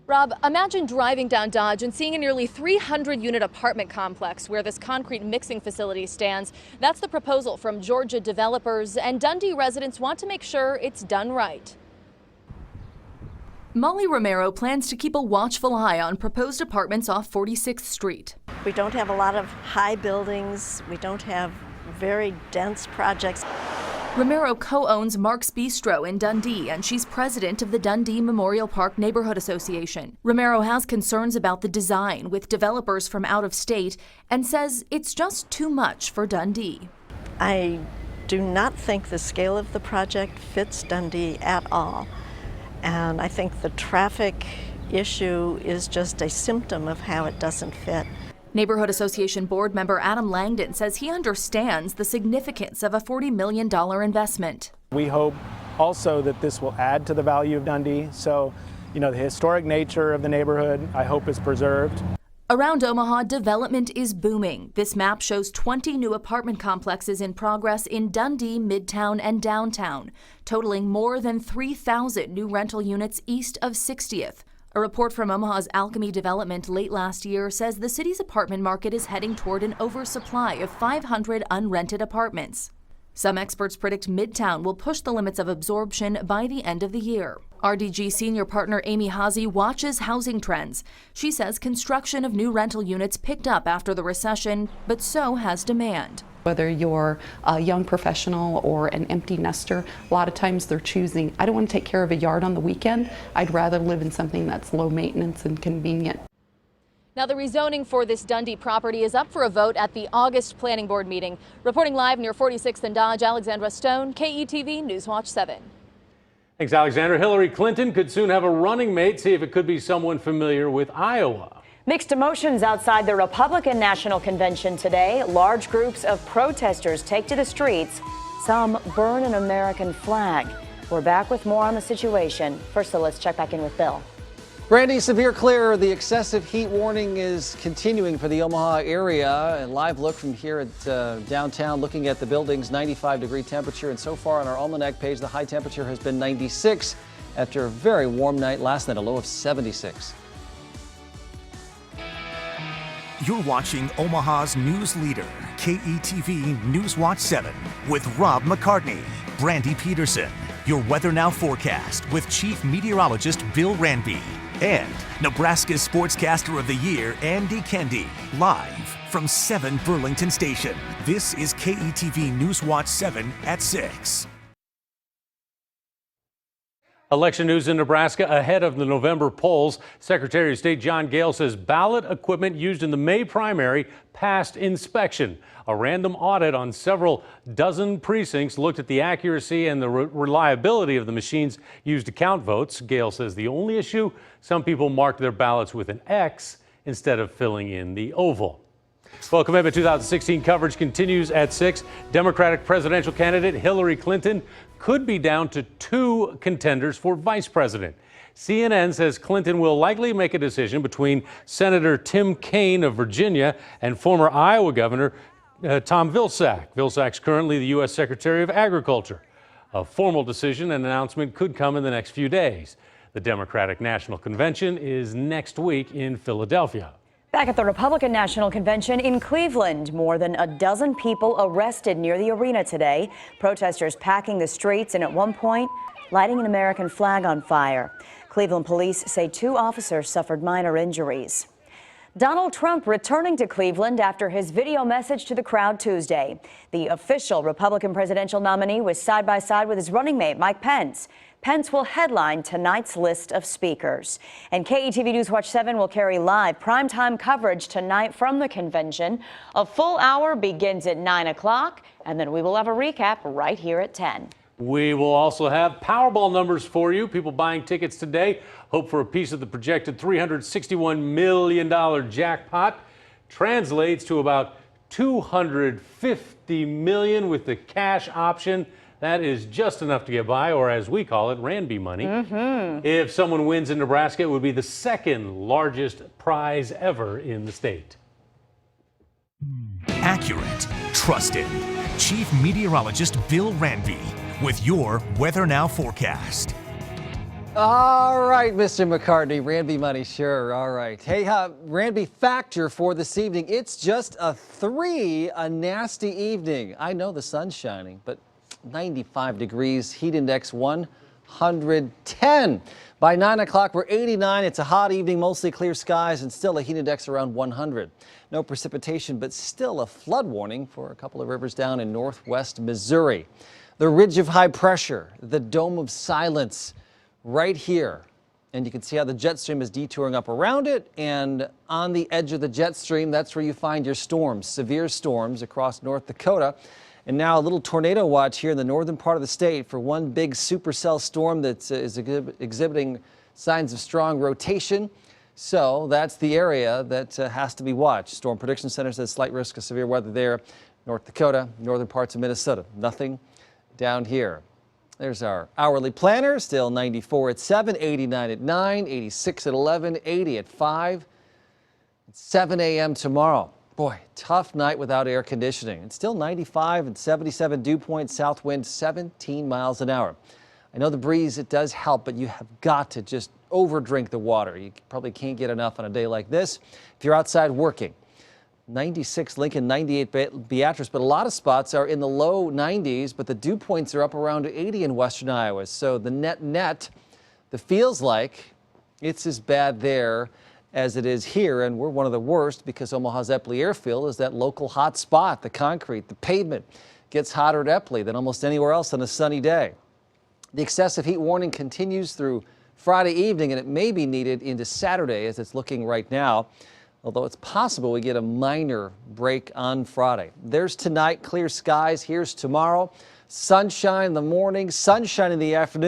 Rob, imagine driving down Dodge and seeing a nearly 300-unit apartment complex where this concrete mixing facility stands. That's the proposal from Georgia developers, and Dundee residents want to make sure it's done right. Molly Romero plans to keep a watchful eye on proposed apartments off 46th Street. We don't have a lot of high buildings. We don't have very dense projects. Romero co-owns Mark's Bistro in Dundee, and she's president of the Dundee Memorial Park Neighborhood Association. Romero has concerns about the design with developers from out of state and says it's just too much for Dundee. I do not think the scale of the project fits Dundee at all. And I think the traffic issue is just a symptom of how it doesn't fit. Neighborhood Association board member Adam Langdon says he understands the significance of a $40 million investment. We hope also that this will add to the value of Dundee. So, the historic nature of the neighborhood, I hope, is preserved. Around Omaha, development is booming. This map shows 20 new apartment complexes in progress in Dundee, Midtown, and downtown, totaling more than 3,000 new rental units east of 60th. A report from Omaha's Alchemy Development late last year says the city's apartment market is heading toward an oversupply of 500 unrented apartments. Some experts predict Midtown will push the limits of absorption by the end of the year. RDG senior partner Amy Hazy watches housing trends. She says construction of new rental units picked up after the recession, but so has demand. Whether you're a young professional or an empty nester, a lot of times they're choosing, I don't want to take care of a yard on the weekend. I'd rather live in something that's low maintenance and convenient. Now, the rezoning for this Dundee property is up for a vote at the August Planning Board meeting. Reporting live near 46th and Dodge, Alexandra Stone, KETV Newswatch 7. Thanks, Alexander. Hillary Clinton could soon have a running mate. See if it could be someone familiar with Iowa. Mixed emotions outside the Republican National Convention today. Large groups of protesters take to the streets. Some burn an American flag. We're back with more on the situation. First, let's check back in with Bill. Brandy, severe clear. The excessive heat warning is continuing for the Omaha area. A live look from here at downtown, looking at the building's 95-degree temperature. And so far on our almanac page, the high temperature has been 96 after a very warm night last night, a low of 76. You're watching Omaha's news leader, KETV Newswatch 7, with Rob McCartney, Brandy Peterson, your Weather Now forecast with Chief Meteorologist Bill Ranby, and Nebraska's Sportscaster of the Year, Andy Kendi, live from 7 Burlington Station. This is KETV Newswatch 7 at 6. Election news in Nebraska ahead of the November polls. Secretary of State John Gale says ballot equipment used in the May primary passed inspection. A random audit on several dozen precincts looked at the accuracy and the reliability of the machines used to count votes. Gale says the only issue, some people marked their ballots with an X instead of filling in the oval. Well, Commitment 2016 coverage continues at 6. Democratic presidential candidate Hillary Clinton could be down to 2 contenders for vice president. CNN says Clinton will likely make a decision between Senator Tim Kaine of Virginia and former Iowa Governor Tom Vilsack. Vilsack's currently the U.S. Secretary of Agriculture. A formal decision and announcement could come in the next few days. The Democratic National Convention is next week in Philadelphia. Back at the Republican National Convention in Cleveland, more than a dozen people arrested near the arena today. Protesters packing the streets and at one point lighting an American flag on fire. Cleveland police say 2 officers suffered minor injuries. Donald Trump returning to Cleveland after his video message to the crowd Tuesday. The official Republican presidential nominee was side by side with his running mate, Mike Pence. Pence will headline tonight's list of speakers. And KETV Newswatch 7 will carry live primetime coverage tonight from the convention. A full hour begins at 9 o'clock, and then we will have a recap right here at 10. We will also have Powerball numbers for you. People buying tickets today hope for a piece of the projected $361 million jackpot. Translates to about $250 million with the cash option. That is just enough to get by, or as we call it, Ranby money. If someone wins in Nebraska, it would be the 2nd largest prize ever in the state. Accurate, trusted. Chief Meteorologist Bill Ranby with your Weather Now forecast. All right, Mr. McCartney, Ranby money, sure. All right. Hey, Ranby factor for this evening. It's just a 3, a nasty evening. I know the sun's shining, but 95 degrees, heat index 110. By 9 o'clock, we're 89. It's a hot evening, mostly clear skies, and still a heat index around 100. No precipitation, but still a flood warning for a couple of rivers down in northwest Missouri. The ridge of high pressure, the dome of silence, right here. And you can see how the jet stream is detouring up around it, and on the edge of the jet stream, that's where you find your storms, severe storms across North Dakota. And now a little tornado watch here in the northern part of the state for one big supercell storm that is exhibiting signs of strong rotation. So that's the area that has to be watched. Storm Prediction Center says slight risk of severe weather there. North Dakota, northern parts of Minnesota. Nothing down here. There's our hourly planner, still 94 at 7, 89 at 9, 86 at 11, 80 at 5. It's 7 a.m. tomorrow. Boy, tough night without air conditioning. It's still 95 and 77 dew point, south wind 17 miles an hour. I know the breeze, it does help, but you have got to just overdrink the water. You probably can't get enough on a day like this if you're outside working. 96 Lincoln, 98 Beatrice, but a lot of spots are in the low 90s, but the dew points are up around 80 in western Iowa. So the net, the feels like it's as bad there as it is here, and we're one of the worst because Omaha's Epley Airfield is that local hot spot. The concrete, the pavement gets hotter at Epley than almost anywhere else on a sunny day. The excessive heat warning continues through Friday evening, and it may be needed into Saturday as it's looking right now. Although it's possible we get a minor break on Friday. There's tonight, clear skies. Here's tomorrow. Sunshine in the morning, sunshine in the afternoon.